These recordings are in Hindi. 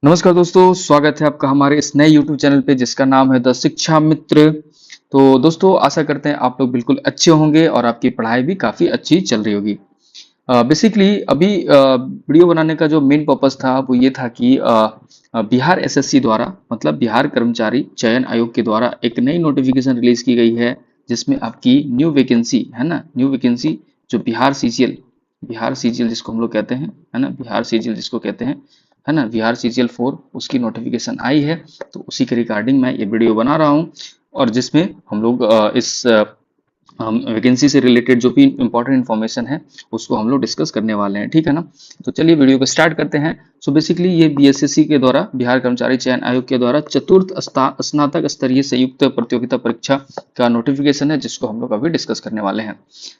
नमस्कार दोस्तों, स्वागत है आपका हमारे इस नए YouTube चैनल पे जिसका नाम है द शिक्षा मित्र। तो दोस्तों, आशा करते हैं आप लोग बिल्कुल अच्छे होंगे और आपकी पढ़ाई भी काफ़ी अच्छी चल रही होगी। बेसिकली अभी वीडियो बनाने का जो मेन पर्पस था वो ये था कि बिहार एसएससी द्वारा मतलब बिहार कर्मचारी चयन आयोग के द्वारा एक नई नोटिफिकेशन रिलीज की गई है जिसमें आपकी न्यू वैकेंसी है ना, न्यू वैकेंसी जो बिहार सीजीएल जिसको हम लोग कहते हैं, है ना, बिहार सीजीएल जिसको कहते हैं, है ना, बिहार सीजीएल 4 उसकी नोटिफिकेशन आई है। तो उसी के रिगार्डिंग मैं ये वीडियो बना रहा हूँ और जिसमें हम लोग इस वैकेंसी से रिलेटेड जो भी इंपॉर्टेंट इन्फॉर्मेशन है उसको हम लोग डिस्कस करने वाले हैं, ठीक है ना। तो चलिए वीडियो को स्टार्ट करते हैं। सो बेसिकली ये बीएसएससी के द्वारा, बिहार कर्मचारी चयन आयोग के द्वारा चतुर्थ स्नातक स्तरीय संयुक्त प्रतियोगिता परीक्षा का नोटिफिकेशन है जिसको हम लोग अभी डिस्कस करने वाले हैं।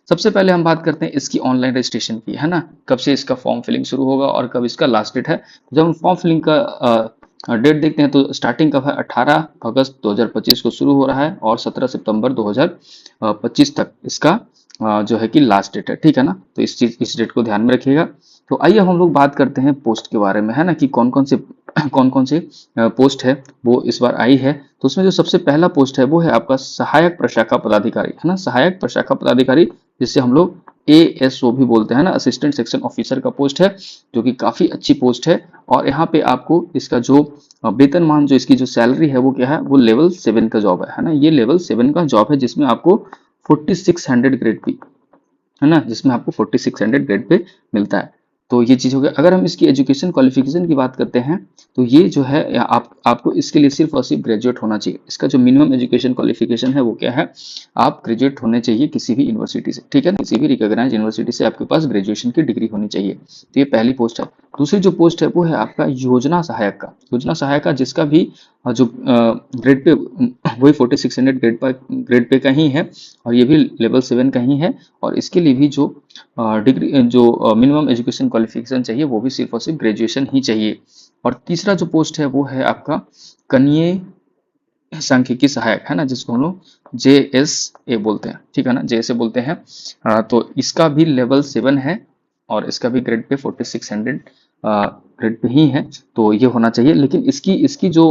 सबसे पहले हम बात करते हैं इसकी ऑनलाइन रजिस्ट्रेशन की, है ना, कब से इसका फॉर्म फिलिंग शुरू होगा और कब इसका लास्ट डेट है। जब हम फॉर्म फिलिंग का डेट देखते हैं तो स्टार्टिंग कब है, 18 अगस्त 2025 को शुरू हो रहा है और 17 सितंबर 2025 तक इसका जो है कि लास्ट डेट है, ठीक है ना। तो इस डेट को ध्यान में रखिएगा। तो आइए हम लोग बात करते हैं पोस्ट के बारे में, है ना, कि कौन कौन से पोस्ट है वो इस बार आई है। तो उसमें जो सबसे पहला पोस्ट है वो है आपका सहायक प्रशाखा पदाधिकारी, है ना, सहायक प्रशाखा पदाधिकारी, जिससे हम लोग एएसओ भी बोलते हैं ना, असिस्टेंट सेक्शन ऑफिसर का पोस्ट है, जो कि काफी अच्छी पोस्ट है। और यहाँ पे आपको इसका जो वेतनमान, जो इसकी जो सैलरी है वो क्या है, वो लेवल 7 का जॉब है ना, ये लेवल 7 का जॉब है जिसमें आपको 4600 ग्रेड पे, है ना, जिसमें आपको 4600 ग्रेड पे मिलता है। तो ये चीज हो गया। अगर हम इसकी एजुकेशन क्वालिफिकेशन की बात करते हैं तो ये जो है आपको इसके लिए सिर्फ और सिर्फ ग्रेजुएट होना चाहिए। इसका जो मिनिमम एजुकेशन क्वालिफिकेशन है वो क्या है, आप ग्रेजुएट होने चाहिए किसी भी यूनिवर्सिटी से, ठीक है ना, किसी भी रिकॉग्नाइज यूनिवर्सिटी से आपके पास ग्रेजुएशन की डिग्री होनी चाहिए। तो ये पहली पोस्ट है। दूसरी जो पोस्ट है वो है आपका योजना सहायक का, योजना सहायक का, जिसका भी जो ग्रेड पे वही 4600 ग्रेड पे का ही है और ये भी लेवल 7 का ही है। और इसके लिए भी जो डिग्री, जो मिनिमम एजुकेशन क्वालिफिकेशन चाहिए वो भी सिर्फ और सिर्फ ग्रेजुएशन ही चाहिए। और तीसरा जो पोस्ट है वो है आपका कनीय सांख्यिकी सहायक, है ना, जिसको हम लोग जेएसए बोलते हैं, ठीक है ना, जेएसए बोलते हैं। तो इसका भी लेवल 7 है और इसका भी ग्रेड पे 4600 ग्रेड पे ही है। तो ये होना चाहिए। लेकिन इसकी इसकी जो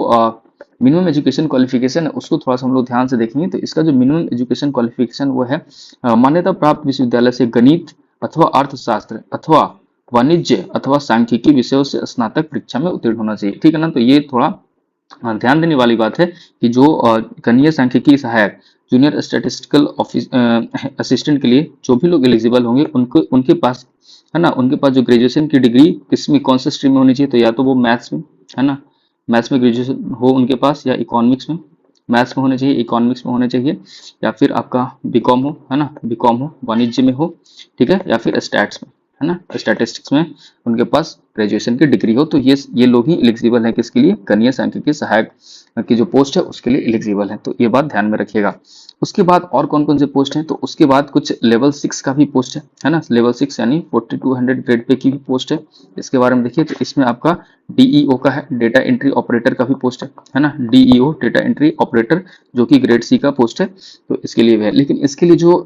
मिनिमम एजुकेशन क्वालिफिकेशन है उसको थोड़ा सा हम लोग ध्यान से देखेंगे। तो इसका जो मिनिमम एजुकेशन क्वालिफिकेशन वो है मान्यता प्राप्त विश्वविद्यालय से गणित अथवा अर्थशास्त्र अथवा वाणिज्य अथवा सांख्यिकी विषयों से स्नातक परीक्षा में उत्तीर्ण होना चाहिए, ठीक है ना। तो ये थोड़ा ध्यान देने वाली बात है कि जो कनीय सांख्यिकी सहायक जूनियर स्टैटिस्टिकल ऑफिस असिस्टेंट के लिए जो भी लोग एलिजिबल होंगे उनको उनके पास, है ना, उनके पास जो ग्रेजुएशन की डिग्री किस में, कौन से स्ट्रीम में होनी चाहिए, तो या तो वो मैथ्स में, है ना, मैथ्स में ग्रेजुएशन हो उनके पास, या इकोनॉमिक्स में, मैथ्स में होने चाहिए, इकोनॉमिक्स में होने चाहिए, या फिर आपका बीकॉम हो, है ना, बीकॉम हो, वाणिज्य में हो, ठीक है, या फिर स्टैट्स में, है ना, स्टैटिस्टिक्स में उनके पास ग्रेजुएशन की डिग्री हो। तो ये लोग ही एलिजिबल हैं किसके लिए, कनीय सांख्यिकी सहायक की जो पोस्ट है उसके लिए एलिजिबल है। तो ये बात ध्यान में रखिएगा। उसके बाद और कौन कौन से पोस्ट हैं, तो उसके बाद कुछ लेवल 6 का भी पोस्ट है ना, लेवल 6 यानी 4200 ग्रेड पे की भी पोस्ट है। इसके बारे में देखिए तो इसमें आपका डीईओ का है, डेटा एंट्री ऑपरेटर का भी पोस्ट है ना, डीईओ डेटा एंट्री ऑपरेटर, जो कि ग्रेड 3 का पोस्ट है। तो इसके लिए भी है। लेकिन इसके लिए जो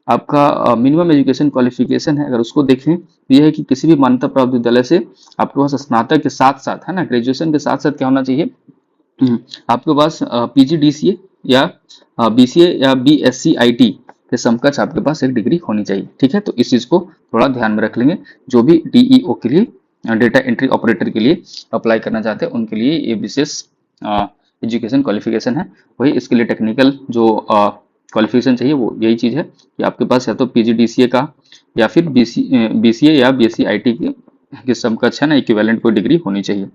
आपका मिनिमम एजुकेशन क्वालिफिकेशन है, अगर उसको देखें तो यह है कि किसी भी मान्यता प्राप्त विद्यालय से आपके पास स्नातक के साथ साथ, है ना, ग्रेजुएशन के साथ साथ क्या होना चाहिए, आपके पास पीजीडीसीए या बीसीए या बीएससी आईटी के समकक्ष आपके पास एक डिग्री होनी चाहिए, ठीक है। तो इस चीज को थोड़ा ध्यान में रख लेंगे। जो भी डीईओ के लिए, डेटा एंट्री ऑपरेटर के लिए अप्लाई करना चाहते हैं उनके लिए ये विशेष एजुकेशन क्वालिफिकेशन है। वही इसके लिए टेक्निकल जो क्वालिफिकेशन चाहिए वो यही चीज है कि आपके पास या तो पीजीडीसीए का या फिर बीसीए या बीएससी आईटी के समकक्ष, है ना, इक्विवेलेंट कोई डिग्री होनी चाहिए।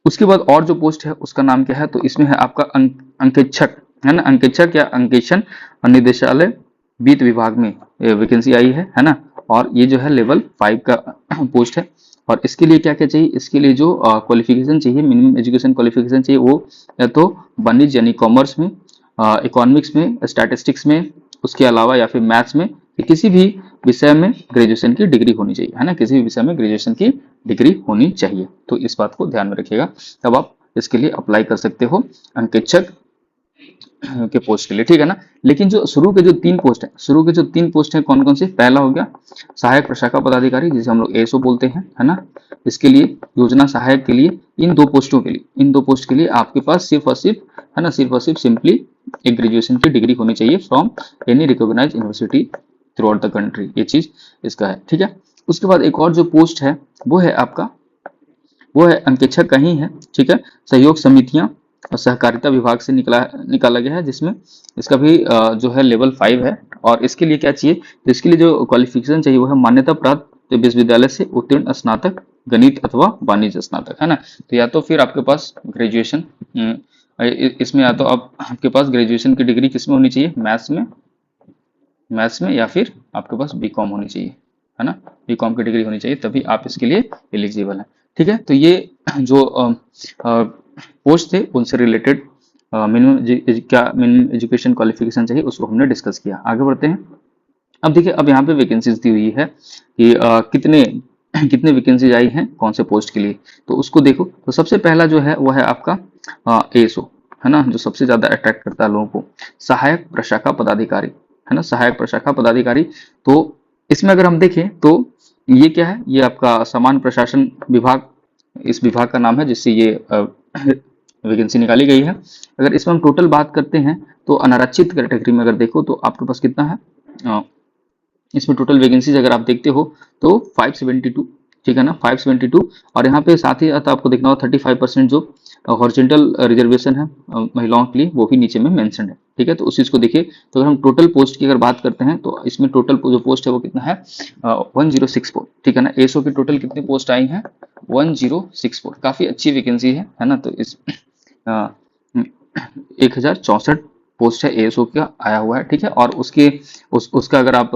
उसके बाद और जो पोस्ट है उसका नाम क्या है, तो इसमें है आपका अंकेक्षक, है ना, अंकेक्षक या अंकेक्षण निदेशालय वित्त विभाग में वैकेंसी आई है ना। और ये जो है लेवल 5 का पोस्ट है। और इसके लिए क्या क्या चाहिए, इसके लिए जो क्वालिफिकेशन चाहिए, मिनिमम एजुकेशन क्वालिफिकेशन चाहिए वो या तो वाणिज्य यानी कॉमर्स में, इकोनॉमिक्स में, स्टैटिस्टिक्स में, उसके अलावा या फिर मैथ्स में, किसी भी विषय में ग्रेजुएशन की डिग्री होनी चाहिए, है ना, किसी भी विषय में ग्रेजुएशन की डिग्री होनी चाहिए। तो इस बात को ध्यान में रखिएगा, तब आप इसके लिए अप्लाई कर सकते हो। अंकेक्षक के पोस्ट के लिए, ठीक है ना। लेकिन जो शुरू के जो 3 पोस्ट हैं कौन कौन से, पहला हो गया सहायक प्रशाखा पदाधिकारी जिसे हम लोग एएसओ बोलते हैं, है ना। इसके लिए योजना सहायक के लिए इन दो पोस्ट के लिए आपके पास सिर्फ और सिर्फ, है ना, सिर्फ और सिर्फ सिंपली एक ग्रेजुएशन की डिग्री होनी चाहिए from any recognised university throughout the country, ये चीज इसका है, ठीक है। उसके बाद एक और जो पोस्ट है वो है आपका, वो है अंकेक्षक का ही है, ठीक है। सहयोग समितियां और सहकारिता विभाग से निकाला गया है, जिसमें इसका भी जो है लेवल 5 है। और इसके लिए क्या चाहिए, तो इसके लिए जो क्वालिफिकेशन चाहिए वो है मान्यता प्राप्त विश्वविद्यालय से उत्तीर्ण स्नातक गणित अथवा वाणिज्य स्नातक, है ना। तो या तो फिर आपके पास ग्रेजुएशन, इसमें या तो आपके पास ग्रेजुएशन की डिग्री किसमें होनी चाहिए, मैथ्स में या फिर आपके पास बीकॉम होनी चाहिए, है ना। बीकॉम की डिग्री होनी चाहिए, तभी आप इसके लिए एलिजिबल हैं, ठीक है। तो ये जो पोस्ट थे उनसे रिलेटेड मिनिमम एजुकेशन क्वालिफिकेशन चाहिए उसको हमने डिस्कस किया। आगे बढ़ते हैं। अब देखिए, अब यहाँ पे वैकेंसीज दी हुई है कि कितने कितने वैकेंसीज आई हैं कौन से पोस्ट के लिए, तो उसको देखो। तो सबसे पहला जो है वो है आपका एएसओ, है ना, जो सबसे ज्यादा अट्रैक्ट करता है लोगों को। सहायक प्रशाखा पदाधिकारी, है ना, सहायक प्रशाखा पदाधिकारी। तो इसमें अगर हम देखें तो ये क्या है, ये आपका सामान्य प्रशासन विभाग, इस विभाग का नाम है जिससे ये वैकेंसी निकाली गई है। अगर इसमें हम टोटल बात करते हैं तो अनारक्षित कैटेगरी में अगर देखो तो आपके पास कितना है, इसमें टोटल वैकेंसीज अगर आप देखते हो तो 572, ठीक है ना, 572। और यहाँ पे साथ ही साथ आपको देखना होगा 35% जो हॉरिजॉन्टल रिजर्वेशन है महिलाओं के लिए, वो भी नीचे में मेंशन है, ठीक है। तो उस चीज को देखिए। तो अगर हम टोटल पोस्ट की अगर बात करते हैं तो इसमें टोटल जो पोस्ट है वो कितना है, 1064, ठीक है ना। एसओ की टोटल कितनी पोस्ट आई हैं, 1064, काफी अच्छी वैकेंसी है ना। तो इस 1064 पोस्ट है एएसओ का आया हुआ है, ठीक है। और उसका अगर आप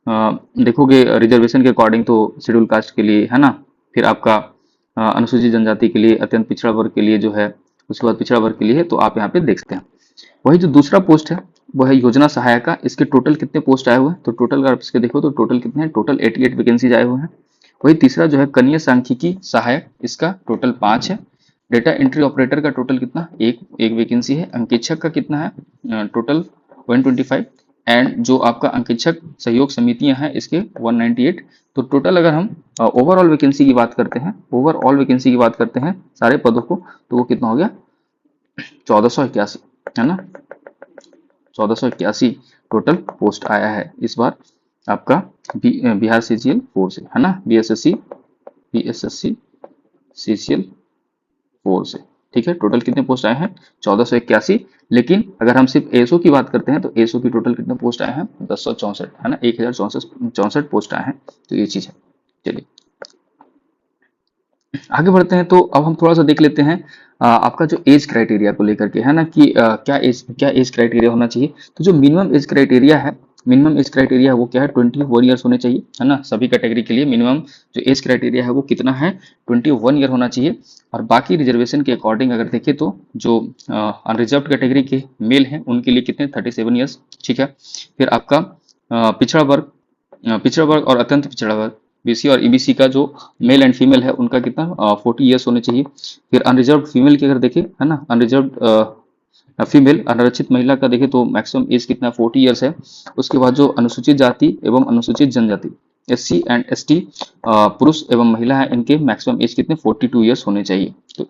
देखोगे रिजर्वेशन के अकॉर्डिंग तो शेड्यूल कास्ट के लिए, है ना, फिर आपका अनुसूचित जनजाति के लिए, अत्यंत पिछड़ा वर्ग के लिए जो है, उसके बाद पिछड़ा वर्ग के लिए है, तो आप यहाँ पे देख सकते हैं। वही जो दूसरा पोस्ट है वो है योजना सहायिका। इसके टोटल कितने पोस्ट आए हुए हैं, तो टोटल अगर आप इसके देखो तो टोटल कितने हैं, टोटल 88 वैकेंसीज आए हुए हैं। वही तीसरा जो है कनीय सांख्यिकी सहायक, इसका टोटल 5 है। डेटा एंट्री ऑपरेटर का टोटल कितना, एक वैकेंसी है। अंकेक्षक का कितना है, टोटल 125। एंड जो आपका अंकेक्षक सहयोग समितियां हैं इसके 198। तो टोटल अगर हम ओवरऑल वैकेंसी की बात करते हैं सारे पदों को, तो वो कितना हो गया, 1481, है ना। 1481 टोटल पोस्ट आया है इस बार आपका बिहार सीजीएल 4 से, है ना, बीएसएससी सीजीएल 4 से, ठीक है। टोटल कितने पोस्ट आए हैं, 1481। लेकिन अगर हम सिर्फ एएसओ की बात करते हैं तो एएसओ की टोटल कितने पोस्ट आए हैं, 1064, है ना, 1064 पोस्ट आए हैं। तो ये चीज है। चलिए आगे बढ़ते हैं। तो अब हम थोड़ा सा देख लेते हैं आपका जो एज क्राइटेरिया को लेकर के, है ना, कि क्या एज क्राइटेरिया होना चाहिए। तो जो मिनिमम एज क्राइटेरिया है वो क्या है, 21 ईयर्स होने चाहिए, है ना। सभी कैटेगरी के लिए मिनिमम जो एज क्राइटेरिया है वो कितना है, 21 ईयर होना चाहिए। और बाकी रिजर्वेशन के अकॉर्डिंग अगर देखें तो जो अनरिजर्व कैटेगरी के मेल हैं उनके लिए कितने, 37 ईयर्स, ठीक है। फिर आपका पिछड़ा वर्ग और अत्यंत पिछड़ा वर्ग बीसी और ईबीसी का जो मेल एंड फीमेल है उनका कितना 40 ईयर्स होने चाहिए। फिर अनरिजर्व फीमेल की अगर देखें, है ना, अनरिजर्व फीमेल अनारक्षित महिला का देखें तो मैक्सिमम एज कितना 40 ईयर्स है। उसके बाद जो अनुसूचित जाति एवं अनुसूचित जनजाति एससी एंड एसटी पुरुष एवं महिला है, इनके मैक्सिमम एज कितने 42 ईयर्स होने चाहिए। तो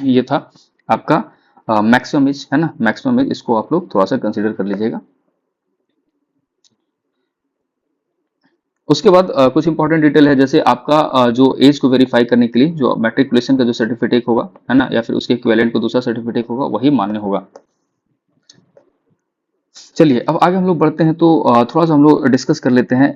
ये था आपका मैक्सिमम एज, है ना, मैक्सिमम एज, इसको आप लोग थोड़ा सा कंसिडर कर लीजिएगा। उसके बाद कुछ इंपॉर्टेंट डिटेल है, जैसे आपका जो एज को वेरीफाई करने के लिए जो मैट्रिकुलेशन का जो सर्टिफिकेट होगा, है ना, या फिर उसके इक्विवेलेंट को दूसरा सर्टिफिकेट होगा, वही मान्य होगा। चलिए अब आगे हम लोग बढ़ते हैं। तो थोड़ा सा हम लोग डिस्कस कर लेते हैं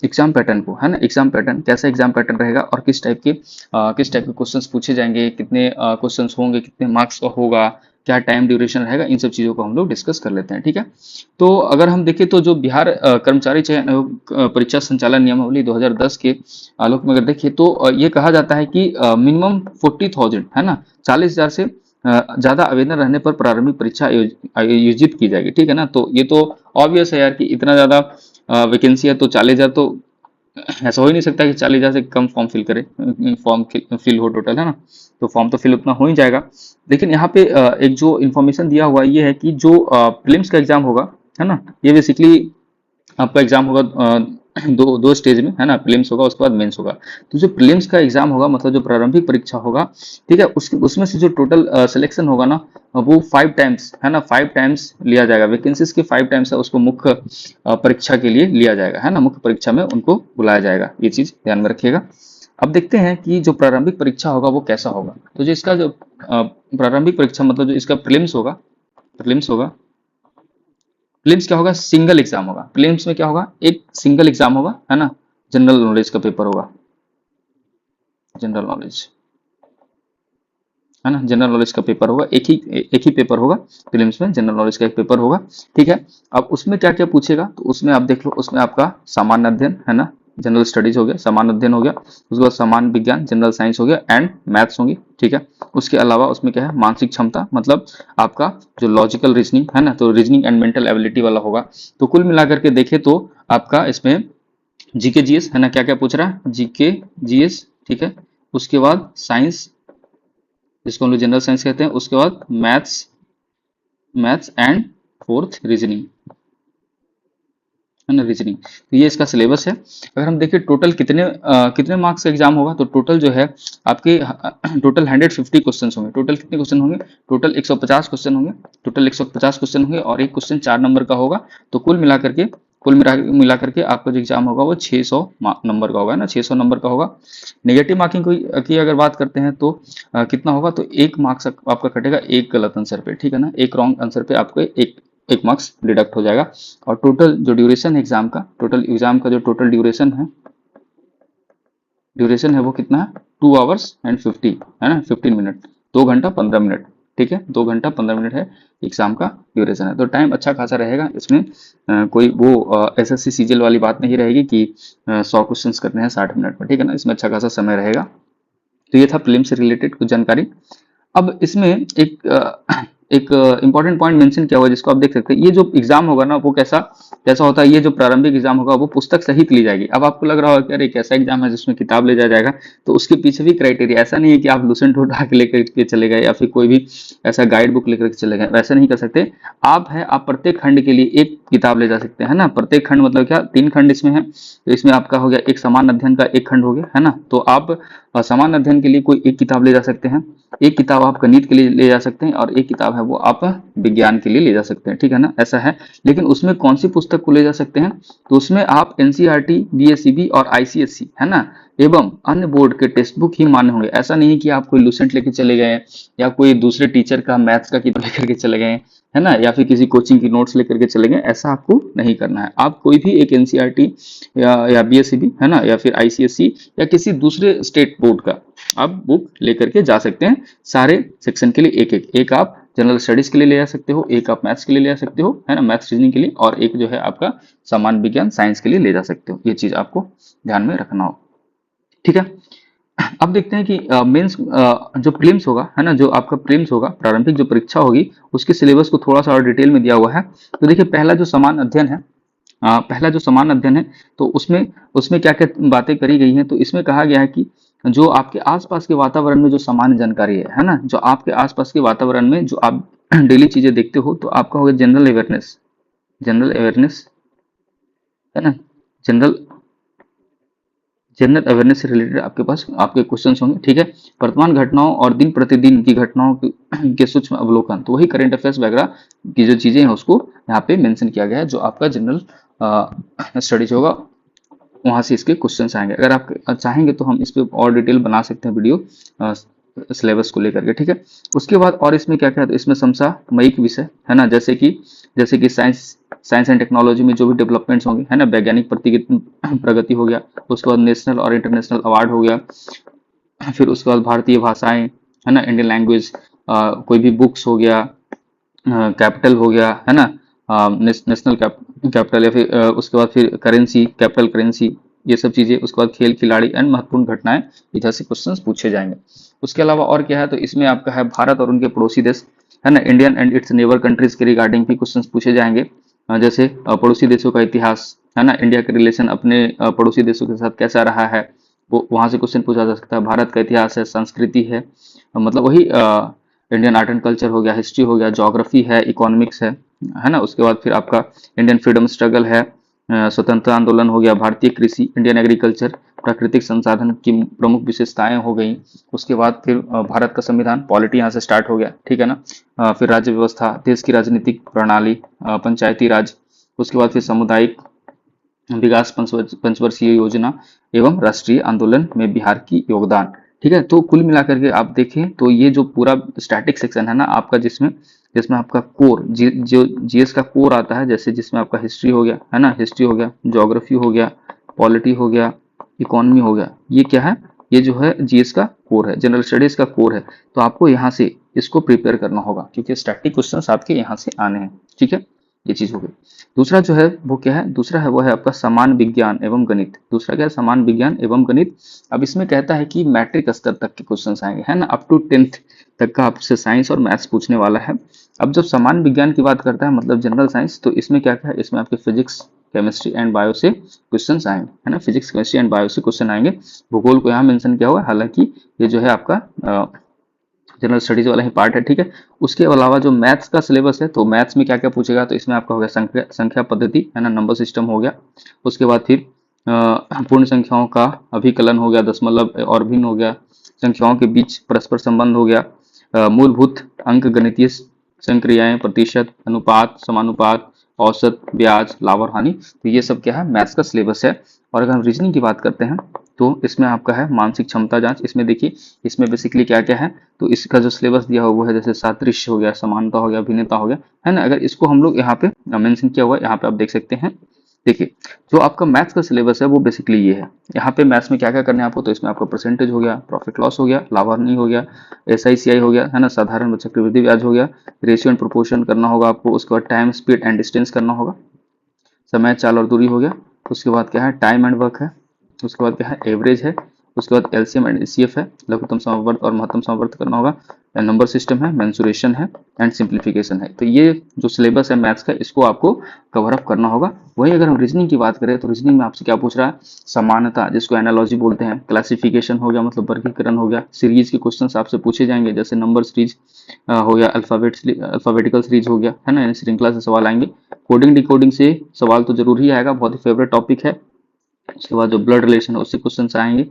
एग्जाम पैटर्न को, है ना। एग्जाम पैटर्न कैसा एग्जाम पैटर्न रहेगा और किस टाइप के क्वेश्चंस पूछे जाएंगे, कितने क्वेश्चंस होंगे, कितने मार्क्स का होगा, क्या टाइम ड्यूरेशन रहेगा, इन सब चीजों को हम लोग डिस्कस कर लेते हैं, ठीक है। तो अगर हम देखें तो जो बिहार कर्मचारी चयन परीक्षा संचालन नियमावली 2010 के आलोक में अगर देखें तो ये कहा जाता है कि मिनिमम 40,000, है ना, 40,000 से ज्यादा आवेदन रहने पर प्रारंभिक परीक्षा आयोजित की जाएगी, ठीक है ना। तो ये तो ऑब्वियस है यार कि इतना ज्यादा वैकेंसी है तो 40,000 तो ऐसा हो ही नहीं सकता कि 40,000 से कम फॉर्म फिल हो टोटल, है ना। तो फॉर्म तो फिल उतना हो ही जाएगा। लेकिन यहाँ पे एक जो इन्फॉर्मेशन दिया हुआ है ये है कि जो प्रीलिम्स का एग्जाम होगा, है ना, ये बेसिकली आपका एग्जाम होगा दो दो स्टेज में, है ना, प्रीलिम्स होगा उसके बाद मेंस होगा। तो जो प्रीलिम्स का एग्जाम होगा मतलब जो प्रारंभिक परीक्षा होगा, ठीक है, उसमें से जो टोटल सिलेक्शन होगा ना, वो 5 टाइम्स, है ना, 5 टाइम्स लिया जाएगा। वैकेंसीज के 5 टाइम्स है उसको मुख्य परीक्षा के लिए लिया जाएगा, है ना, मुख्य परीक्षा में उनको बुलाया जाएगा। ये चीज ध्यान में रखिएगा। अब देखते हैं कि जो प्रारंभिक परीक्षा होगा वो कैसा होगा। तो जो इसका जो प्रारंभिक परीक्षा मतलब जो इसका प्रीलिम्स होगा, प्रीलिम्स क्या होगा, सिंगल एग्जाम होगा। प्रीलिम्स में क्या होगा, एक सिंगल एग्जाम होगा, है ना, जनरल नॉलेज का पेपर होगा, जनरल नॉलेज, है ना, जनरल नॉलेज का पेपर होगा, एक ही पेपर होगा। प्रीलिम्स में जनरल नॉलेज का एक पेपर होगा, ठीक है। अब उसमें क्या क्या पूछेगा, तो उसमें आप देख लो, उसमें आपका सामान्य अध्ययन, है ना, जनरल स्टडीज हो गया, सामान्य अध्ययन हो गया, उसके बाद सामान्य विज्ञान, जनरल साइंस हो गया, एंड मैथ्स होंगी, ठीक है। उसके अलावा उसमें क्या है, मानसिक क्षमता, मतलब आपका जो लॉजिकल रीजनिंग, है ना, तो रीजनिंग एंड मेंटल एबिलिटी वाला होगा। तो कुल मिलाकर के देखे तो आपका इसमें जीके जीएस, है ना, क्या क्या पूछ रहा है, जीके जीएस, ठीक है। उसके बाद साइंस, जिसको हम लोग जनरल साइंस कहते हैं, उसके बाद maths, maths and fourth reasoning, है ना, रीजनिंग। तो ये इसका सिलेबस है। अगर हम देखें टोटल कितने मार्क्स का एग्जाम होगा, तो टोटल जो है आपके टोटल 150 क्वेश्चन होंगे। टोटल कितने क्वेश्चन होंगे, टोटल 150 क्वेश्चन होंगे, टोटल 150 क्वेश्चन होंगे, और एक क्वेश्चन 4 नंबर का होगा। तो कुल मिला करके आपका जो एग्जाम होगा वो 600 नंबर का होगा, ना, 600 नंबर का होगा। नेगेटिव मार्किंग की अगर बात करते हैं तो कितना होगा, तो 1 मार्क्स आपका कटेगा एक गलत आंसर पे, ठीक है ना, एक रॉन्ग आंसर पे आपको एक मार्क्स डिडक्ट हो जाएगा। और टोटल जो ड्यूरेशन है एग्जाम का जो टोटल ड्यूरेशन है वो कितना है, 2 hours and 50, है ना, 15 मिनट, 2 घंटा 15 मिनट, ठीक है, 2 घंटा 15 मिनट है एग्जाम का ड्यूरेशन है। तो टाइम अच्छा खासा रहेगा इसमें। कोई वो एसएससी सीजीएल वाली बात नहीं रहेगी कि 100 क्वेश्चन करने हैं 60 मिनट में, ठीक है ना, इसमें अच्छा खासा समय रहेगा। तो ये था फिल्म से रिलेटेड कुछ जानकारी। अब इसमें एक इंपॉर्टेंट पॉइंट मेंशन किया हुआ है जिसको आप देख सकते हैं। ये जो एग्जाम होगा ना वो कैसा कैसा होता है, ये जो प्रारंभिक एग्जाम होगा वो पुस्तक सहित ली जाएगी। अब आपको लग रहा होगा कि अरे कैसा एग्जाम है जिसमें किताब ले जाया जाएगा, तो उसके पीछे भी क्राइटेरिया, ऐसा नहीं है कि आप लुसेंट उठा के लेकर के चले गए या फिर कोई भी ऐसा गाइड बुक लेकर के चले गए, वैसा नहीं कर सकते। आप प्रत्येक खंड के लिए एक किताब ले जा सकते हैं, है ना। प्रत्येक खंड मतलब क्या, 3 खंड इसमें है, तो इसमें आपका हो गया एक समान अध्ययन का एक खंड हो गया, है ना। तो आप समान अध्ययन के लिए कोई एक किताब ले जा सकते हैं, एक किताब आप गणित के लिए ले जा सकते हैं, और एक किताब है वो आप विज्ञान के लिए ले जा सकते हैं, ठीक है ना, ऐसा है। लेकिन उसमें कौन सी पुस्तक को ले जा सकते हैं, तो उसमें आप एनसीईआरटी, बीएसईबी और आईसीएसई, है ना, एवं अन्य बोर्ड के टेक्स्ट बुक ही मान्य होंगे। ऐसा नहीं है कि आप कोई लुसेंट लेके चले गए या कोई दूसरे टीचर का मैथ्स का किताब लेकर के चले गए, है ना, या फिर किसी कोचिंग की नोट्स लेकर के चले गए, ऐसा आपको नहीं करना है। आप कोई भी एक एनसीईआरटी या बीएसईबी, है ना, या फिर आईसीएसई या किसी दूसरे स्टेट बोर्ड का आप बुक लेकर के जा सकते हैं। सारे सेक्शन के लिए एक आप जनरल स्टडीज के लिए ले जा सकते हो, एक आप मैथ्स के लिए ले जा सकते हो, है ना, मैथ्स रीजनिंग के लिए, और एक जो है आपका सामान्य विज्ञान साइंस के लिए ले जा सकते हो। ये चीज आपको ध्यान में रखना हो, ठीक है। अब देखते हैं कि मेंस जो प्रीलिम्स होगा, है ना, जो आपका प्रीलिम्स होगा, प्रारंभिक जो परीक्षा होगी, उसके सिलेबस को थोड़ा सा और डिटेल में दिया हुआ है। तो देखिए पहला जो समान अध्ययन है, तो उसमें उसमें क्या क्या बातें करी गई हैं। तो इसमें कहा गया है कि जो आपके आसपास के वातावरण में जो सामान्य जानकारी है ना, जो आपके आसपास के वातावरण में जो आप डेली चीजें देखते हो, तो आपका होगा जनरल अवेयरनेस, है ना, जनरल जनरल अवेयरनेस से रिलेटेड आपके पास आपके क्वेश्चन होंगे, ठीक है। वर्तमान घटनाओं और दिन प्रतिदिन की घटनाओं के सूक्ष्म अवलोकन, तो वही करंट अफेयर्स वगैरह की जो चीजें हैं उसको यहाँ पे मेंशन किया गया है। जो आपका जनरल स्टडीज होगा वहां से इसके क्वेश्चंस आएंगे। अगर आप चाहेंगे तो हम इस पे और डिटेल बना सकते हैं वीडियो सिलेबस को लेकर के, ठीक है। उसके बाद और इसमें क्या क्या है, तो इसमें समसामयिक विषय, है ना, जैसे कि साइंस एंड टेक्नोलॉजी में जो भी डेवलपमेंट्स होंगे, है ना, वैज्ञानिक प्रगति हो गया, उसके बाद नेशनल और इंटरनेशनल अवार्ड हो गया, फिर उसके बाद भारतीय भाषाएं, है ना, इंडियन लैंग्वेज, कोई भी बुक्स हो गया, कैपिटल हो गया, है ना, नेशनल कैपिटल, या फिर उसके बाद फिर करेंसी, कैपिटल करेंसी, ये सब चीजें। उसके बाद खेल खिलाड़ी एंड महत्वपूर्ण घटनाएं, इधर से क्वेश्चंस पूछे जाएंगे। उसके अलावा और क्या है, तो इसमें आपका है भारत और उनके पड़ोसी देश, है ना, Indian and it's neighbour countries के रिगार्डिंग भी क्वेश्चंस पूछे जाएंगे। जैसे पड़ोसी देशों का इतिहास, है ना, इंडिया के रिलेशन अपने पड़ोसी देशों के साथ कैसा रहा है, वो वहां से क्वेश्चन पूछा जा सकता है। भारत का इतिहास है, संस्कृति है, मतलब वही इंडियन आर्ट एंड कल्चर हो गया, हिस्ट्री हो गया, ज्योग्राफी है, इकोनॉमिक्स है ना। उसके बाद फिर आपका इंडियन फ्रीडम स्ट्रगल है, स्वतंत्रता आंदोलन हो गया, भारतीय कृषि, इंडियन एग्रीकल्चर, प्राकृतिक संसाधन की प्रमुख विशेषताएं हो गई। उसके बाद फिर भारत का संविधान, पॉलिटी यहाँ से स्टार्ट हो गया, ठीक है ना। फिर राज्य व्यवस्था, देश की राजनीतिक प्रणाली, पंचायती राज, उसके बाद फिर सामुदायिक विकास, पंचवर्षीय योजना एवं राष्ट्रीय आंदोलन में बिहार की योगदान। ठीक है, तो कुल मिलाकर के आप देखें तो ये जो पूरा स्टैटिक सेक्शन है ना आपका, जिसमें जिसमें आपका कोर जो जीएस का कोर आता है, जैसे जिसमें आपका हिस्ट्री हो गया, है ना, हिस्ट्री हो गया, ज्योग्राफी हो गया, पॉलिटी हो गया, इकोनॉमी हो गया, ये क्या है, ये जो है जीएस का कोर है, जनरल स्टडीज का कोर है। तो आपको यहाँ से इसको प्रिपेयर करना होगा, क्योंकि स्टैटिक क्वेश्चंस आपके यहाँ से आने हैं। ठीक है, ये चीज हो गई। दूसरा जो है वो क्या है, दूसरा है वो है आपका समान विज्ञान एवं गणित। दूसरा क्या है, समान विज्ञान एवं गणित। अब इसमें कहता है कि मैट्रिक स्तर तक के क्वेश्चंस आएंगे, है ना, अप टू 10th तक का आपसे साइंस और मैथ्स पूछने वाला है। अब जब समान विज्ञान की बात करता है, मतलब जनरल साइंस, तो इसमें क्या क्या है, इसमें आपके फिजिक्स, केमिस्ट्री एंड बायो से क्वेश्चंस आएंगे, है ना, फिजिक्स, केमिस्ट्री एंड बायो से क्वेश्चन आएंगे। भूगोल को यहाँ मेंशन किया हुआ है, हालांकि ये जो है आपका जनरल स्टडीज वाला ही पार्ट है। ठीक है, उसके अलावा जो मैथ्स का सिलेबस है, तो मैथ्स में क्या क्या पूछेगा, तो इसमें आपका हो गया संख्या पद्धति, है ना, नंबर सिस्टम हो गया। उसके बाद फिर पूर्ण संख्याओं का अभिकलन हो गया, दशमलव और भिन्न हो गया, संख्याओं के बीच परस्पर संबंध हो गया, मूलभूत अंक गणितीय संक्रियाएं, प्रतिशत, अनुपात, समानुपात, औसत, ब्याज, लाभ और हानि। तो ये सब क्या है, मैथ्स का सिलेबस है। और अगर हम रीजनिंग की बात करते हैं, तो इसमें आपका है मानसिक क्षमता जांच। इसमें देखिए, इसमें बेसिकली क्या क्या है, तो इसका जो सिलेबस दिया हुआ वो है, जैसे सादृश्य हो गया, समानता हो गया, भिन्नता हो गया, है ना। अगर इसको हम लोग यहाँ पे मेंशन किया हुआ है, यहाँ पे आप देख सकते हैं। देखिए, जो आपका मैथ्स का सिलेबस है वो बेसिकली ये है। यहाँ पे मैथ्स में क्या क्या करना है आपको, तो इसमें आपका परसेंटेज हो गया, प्रॉफिट लॉस हो गया, लाभ हानि हो गया, एसआईसीआई हो गया, है ना, साधारण चक्रवृद्धि ब्याज हो गया, रेशियो एंड प्रोपोर्शन करना होगा आपको। उसके बाद टाइम, स्पीड एंड डिस्टेंस करना होगा, समय, चाल और दूरी हो गया। उसके बाद क्या है, टाइम एंड वर्क है। उसके बाद क्या है, एवरेज है। उसके बाद एलसीएम एंड एचसीएफ है, लघुत्तम समवर्त और महत्तम समवर्त करना होगा। नंबर सिस्टम है, मेंसुरेशन है एंड सिंप्लीफिकेशन है। तो ये जो सिलेबस है मैथ्स का, इसको आपको कवर अप करना होगा। वही अगर हम रीजनिंग की बात करें, तो रीजनिंग में आपसे क्या पूछ रहा है, समानता, जिसको एनालॉजी बोलते हैं, क्लासिफिकेशन हो गया, मतलब वर्गीकरण हो गया, सीरीज के क्वेश्चंस आपसे पूछे जाएंगे, जैसे नंबर सीरीज हो गया, अल्फाबेटिकल सीरीज हो गया, है ना, श्रृंखला से सवाल आएंगे। कोडिंग डिकोडिंग से सवाल तो जरूर ही आएगा, बहुत ही फेवरेट टॉपिक है। उसके बाद जो ब्लड रिलेशन है उससे क्वेश्चंस आएंगे।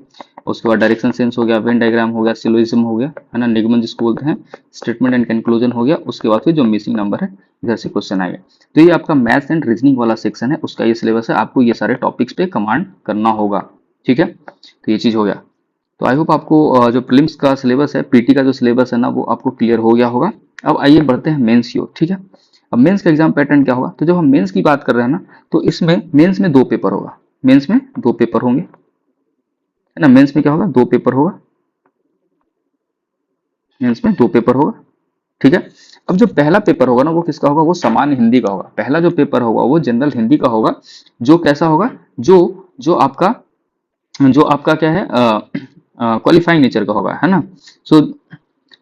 उसके बाद डायरेक्शन सेंस हो गया, वेन डायग्राम हो गया, सिलोजिज्म हो गया, है ना, निगमन जिसको बोलते हैं, स्टेटमेंट एंड कंक्लूजन हो गया। उसके बाद फिर जो मिसिंग नंबर है, इधर से क्वेश्चन आएगा। तो ये आपका मैथ्स एंड रीजनिंग वाला सेक्शन है, उसका ये सिलेबस है, आपको ये सारे टॉपिक्स पे कमांड करना होगा। ठीक है, तो ये चीज हो गया। तो आई होप आपको जो प्रीलिम्स का सिलेबस है, पीटी का जो सिलेबस है ना, वो आपको क्लियर हो गया होगा। अब आइए बढ़ते हैं मेंस की ओर। ठीक है, अब मेंस का एग्जाम पैटर्न क्या होगा, तो जब हम मेंस की बात कर रहे हैं ना, तो इसमें मेंस में 2 पेपर होगा, मेंस में 2 पेपर होंगे, है ना। मेंस में क्या होगा, 2 पेपर होगा, मेंस में 2 पेपर होगा। ठीक है, अब जो पहला पेपर होगा ना, वो किसका होगा, वो सामान्य हिंदी का होगा। पहला जो पेपर होगा वो जनरल हिंदी का होगा, जो कैसा होगा, जो जो आपका क्या है, क्वालिफाइंग नेचर का होगा, है ना। सो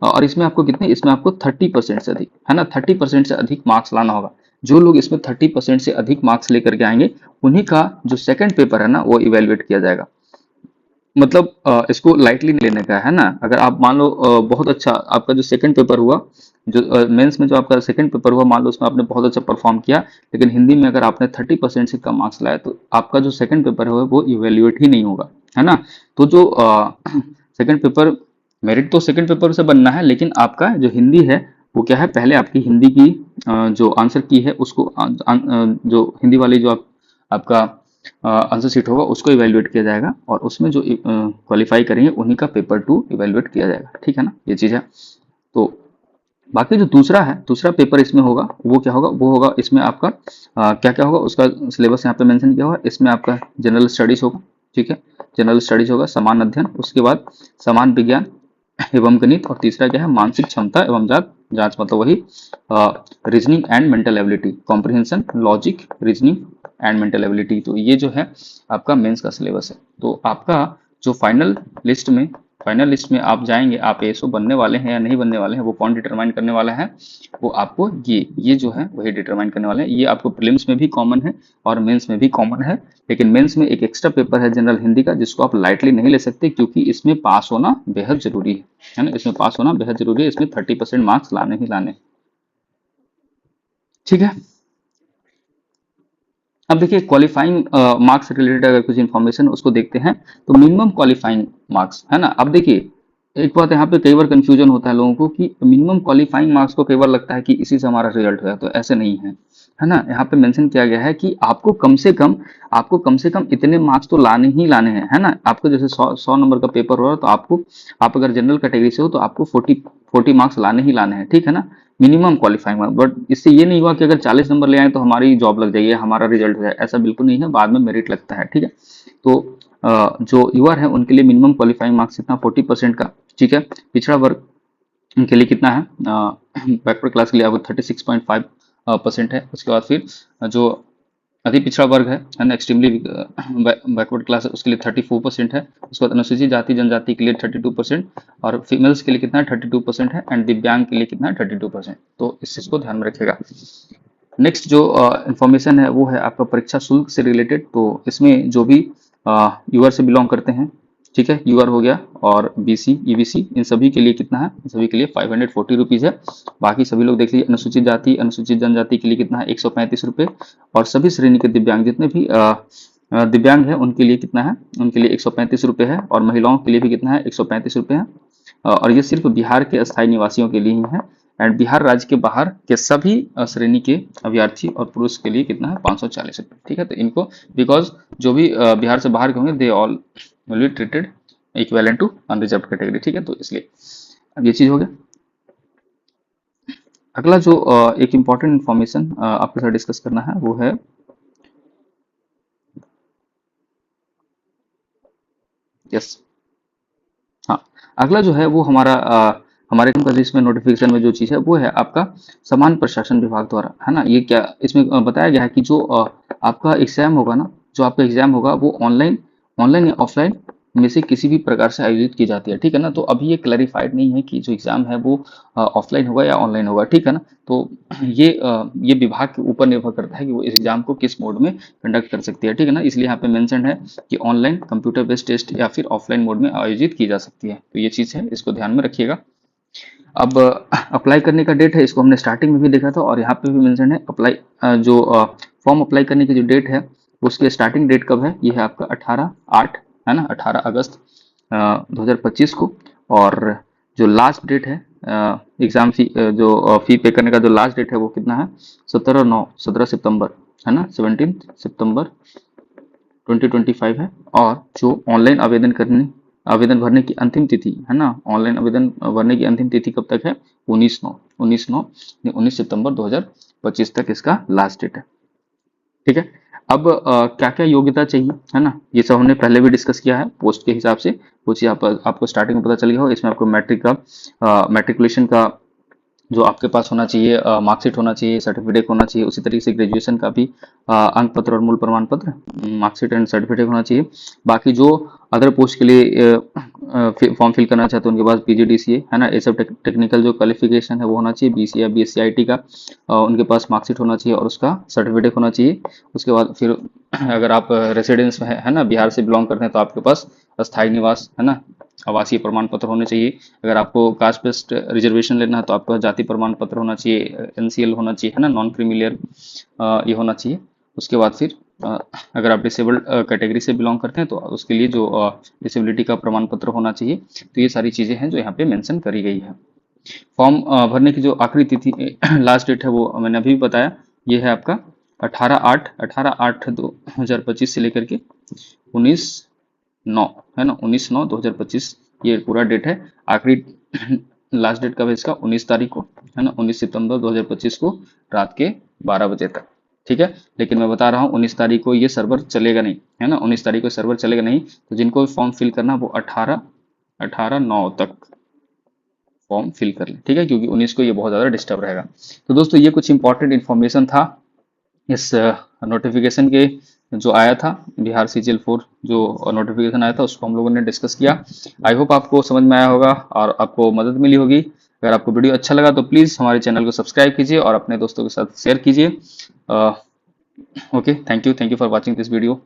और इसमें आपको कितने, इसमें आपको 30% से अधिक, है ना, 30% से अधिक मार्क्स लाना होगा। जो लोग इसमें 30% से अधिक मार्क्स लेकर के आएंगे, उन्हीं का जो सेकंड पेपर है ना, वो इवेलुएट किया जाएगा। मतलब इसको लाइटली नहीं लेने का है ना। अगर आप मान लो बहुत अच्छा आपका जो सेकंड पेपर हुआ, जो मेंस में जो आपका सेकंड पेपर हुआ, मान लो उसमें आपने बहुत अच्छा परफॉर्म किया, लेकिन हिंदी में अगर आपने 30% से कम मार्क्स लाया, तो आपका जो सेकंड पेपर है वो इवेल्युएट ही नहीं होगा, है ना। तो जो सेकंड पेपर, मेरिट तो सेकंड पेपर से बनना है, लेकिन आपका जो हिंदी है वो क्या है, पहले आपकी हिंदी की जो आंसर की है उसको जो हिंदी वाली जो आपका आंसर शीट होगा उसको इवेल्युएट किया जाएगा, और उसमें जो क्वालिफाई करेंगे उन्हीं का पेपर 2 इवेल्युएट किया जाएगा। ठीक है ना, ये चीज़ है। तो बाकी जो दूसरा है, दूसरा पेपर इसमें होगा, वो क्या होगा, वो होगा इसमें आपका क्या क्या होगा, उसका सिलेबस यहाँ पे मेंशन किया हुआ है। इसमें आपका जनरल स्टडीज होगा, ठीक है, जनरल स्टडीज होगा, समान अध्ययन, उसके बाद समान विज्ञान एवं गणित, और तीसरा क्या है, मानसिक क्षमता एवं जांच, मतलब वही reasoning and mental ability, comprehension, logic, reasoning and mental ability. तो ये जो है आपका मेंस का सिलेबस है। तो आपका जो फाइनल लिस्ट में फाइनल लिस्ट में आप जाएंगे, आप एएसओ बनने वाले हैं या नहीं बनने वाले हैं, वो कौन डिटरमाइन करने वाला है, वो आपको ये जो है वही डिटरमाइन करने वाले हैं। ये आपको प्रीलिम्स में भी कॉमन है और मेंस में भी कॉमन है, लेकिन मेंस में एक एक्स्ट्रा पेपर है जनरल हिंदी का, जिसको आप लाइटली नहीं ले सकते, क्योंकि इसमें पास होना बेहद जरूरी है ना, इसमें पास होना बेहद जरूरी है, इसमें 30% मार्क्स लाने ही लाने। ठीक है, अब देखिए क्वालिफाइंग मार्क्स से रिलेटेड अगर कुछ इन्फॉर्मेशन उसको देखते हैं, तो मिनिमम क्वालिफाइंग मार्क्स है ना। अब देखिए एक बात यहाँ पे कई बार कंफ्यूजन होता है लोगों को कि मिनिमम क्वालिफाइंग मार्क्स को कई बार लगता है कि इसी से हमारा रिजल्ट होगा, तो ऐसे नहीं है ना। यहाँ पे मेंशन किया गया है कि आपको कम से कम इतने मार्क्स तो लाने ही लाने हैं, है ना। आपको जैसे 100 नंबर का पेपर हो रहा है, तो आप अगर जनरल कैटेगरी से हो तो आपको 40 मार्क्स लाने ही लाने हैं, ठीक है ना, मिनिमम क्वालिफाइंग मार्क्स। बट इससे ये नहीं हुआ कि अगर 40 नंबर ले आए तो हमारी जॉब लग जाएगी, हमारा रिजल्ट है, ऐसा बिल्कुल नहीं है, बाद में मेरिट लगता है, ठीक है। तो जो यूआर है उनके लिए मिनिमम क्वालिफाइंग मार्क्स कितना 40% का, ठीक है। पिछड़ा वर्ग उनके लिए कितना है, बैकवर्ड क्लास के लिए आपको 36.5% है। उसके बाद फिर जो अति पिछड़ा वर्ग है ना, एक्सट्रीमली बैकवर्ड क्लास है, उसके लिए 34% है। उसके बाद अनुसूचित जाति जनजाति के लिए 32%, और फीमेल्स के लिए कितना है 32% है, एंड दिव्यांग के लिए कितना है 32%। तो इस चीज को ध्यान में रखिएगा। नेक्स्ट जो इंफॉर्मेशन है वो है आपका परीक्षा शुल्क से रिलेटेड। तो इसमें जो भी यूआर से बिलोंग करते हैं, ठीक है, यूआर हो गया और बीसी ईबीसी, इन सभी के लिए कितना है, इन सभी के लिए 540 रुपीज है। बाकी सभी लोग देख लीजिए, अनुसूचित जाति अनुसूचित जनजाति के लिए कितना है 135 रुपये, और सभी श्रेणी के दिव्यांग जितने भी दिव्यांग है उनके लिए कितना है, उनके लिए 135 रुपये है, और महिलाओं के लिए भी कितना है 135 रुपये है। और ये सिर्फ बिहार के अस्थायी निवासियों के लिए ही है, एंड बिहार राज्य के बाहर के सभी श्रेणी के अभ्यर्थी और पुरुष के लिए कितना है 540 रुपये, ठीक है। तो इनको बिकॉज जो भी बिहार से बाहर के होंगे they all will be treated equivalent to unreserved category, ठीक है। तो इसलिए अब ये चीज हो गया। अगला जो एक इम्पॉर्टेंट इन्फॉर्मेशन आपके साथ डिस्कस करना है वो है यस, हाँ, अगला जो है वो हमारे प्रदेश में नोटिफिकेशन में जो चीज़ है वो है आपका समान प्रशासन विभाग द्वारा, है ना। ये क्या इसमें बताया गया है कि जो आपका एग्जाम होगा ना, जो आपका एग्जाम होगा वो ऑनलाइन ऑनलाइन या ऑफलाइन में से किसी भी प्रकार से आयोजित की जाती है, ठीक है ना। तो अभी ये क्लैरिफाइड नहीं है कि जो एग्जाम है वो ऑफलाइन होगा या ऑनलाइन होगा, ठीक है ना। तो ये विभाग के ऊपर निर्भर करता है कि वो इस एग्जाम को किस मोड में कंडक्ट कर सकती है, ठीक है ना। इसलिए यहाँ पे मेंशन है कि ऑनलाइन कंप्यूटर बेस्ड टेस्ट या फिर ऑफलाइन मोड में आयोजित की जा सकती है। तो ये चीज़ है, इसको ध्यान में रखिएगा। अब अप्लाई करने का डेट है, इसको हमने स्टार्टिंग में भी देखा था और यहाँ पे भी मेंशन है। अप्लाई जो फॉर्म अप्लाई करने की जो डेट है उसकी स्टार्टिंग डेट कब है, ये है आपका 18/8, है ना, 18 अगस्त 2025 को। और जो लास्ट डेट है एग्जाम फी जो फी पे करने का जो लास्ट डेट है वो कितना है, 17 सितंबर, है ना, 17 सितंबर 2025 है। और जो ऑनलाइन आवेदन भरने की अंतिम तिथि है ना, ऑनलाइन आवेदन भरने की अंतिम तिथि कब तक है, 19 सितंबर 2025 तक इसका लास्ट डेट है, ठीक है। अब क्या क्या योग्यता चाहिए, है ना, ये सब हमने पहले भी डिस्कस किया है पोस्ट के हिसाब से। कुछ यहाँ पर आपको स्टार्टिंग में पता चल गया हो। इसमें आपको मैट्रिकुलेशन का जो आपके पास होना चाहिए, मार्कशीट होना चाहिए, सर्टिफिकेट होना चाहिए। उसी तरीके से ग्रेजुएशन का भी अंक पत्र और मूल प्रमाण पत्र, मार्कशीट एंड सर्टिफिकेट होना चाहिए। बाकी जो अदर पोस्ट के लिए फॉर्म फिल करना चाहते हैं उनके पास पीजीडीसीए, है ना, ये सब टेक्निकल जो क्वालिफिकेशन है वो होना चाहिए, बीसीए या बीएससी आईटी का उनके पास मार्कशीट होना चाहिए और उसका सर्टिफिकेट होना चाहिए। उसके बाद फिर अगर आप रेसिडेंस में है ना, बिहार से बिलोंग करते हैं, तो आपके पास अस्थायी निवास, है ना, आवासीय प्रमाण पत्र होने चाहिए। अगर आपको कास्ट बेस्ड रिजर्वेशन लेना है तो आपका जाति प्रमाण पत्र होना चाहिए, एनसीएल होना चाहिए, है ना, नॉन क्रीमिलियर ये होना चाहिए। उसके बाद फिर अगर आप डिसेबल्ड कैटेगरी से बिलोंग करते हैं तो उसके लिए जो डिसेबिलिटी का प्रमाण पत्र होना चाहिए। तो ये सारी चीज़ें हैं जो यहाँ पे मेंशन करी गई है। फॉर्म भरने की जो आखिरी तिथि लास्ट डेट है वो मैंने अभी बताया, ये है आपका 18/8/2025 से लेकर के 19/9, है ना, 19/9/2025 ये पूरा डेट है। आखिरी लास्ट डेट कब है इसका, 19 तारीख को, है ना, 19 सितंबर 2025 को रात के 12 बजे तक, ठीक है। लेकिन मैं बता रहा हूँ 19 तारीख को ये सर्वर चलेगा नहीं, है ना, 19 तारीख को सर्वर चलेगा नहीं। तो जिनको फॉर्म फिल करना वो 18/9 तक फॉर्म फिल कर लें, ठीक है, क्योंकि 19 को ये बहुत ज़्यादा डिस्टर्ब रहेगा। तो दोस्तों ये कुछ इंपॉर्टेंट इन्फॉर्मेशन था इस नोटिफिकेशन के जो आया था, बिहार CGL 4 जो नोटिफिकेशन आया था, उसको हम लोगों ने डिस्कस किया। आई होप आपको समझ में आया होगा और आपको मदद मिली होगी। अगर आपको वीडियो अच्छा लगा तो प्लीज़ हमारे चैनल को सब्सक्राइब कीजिए और अपने दोस्तों के साथ शेयर कीजिए। Okay, thank you for watching this video.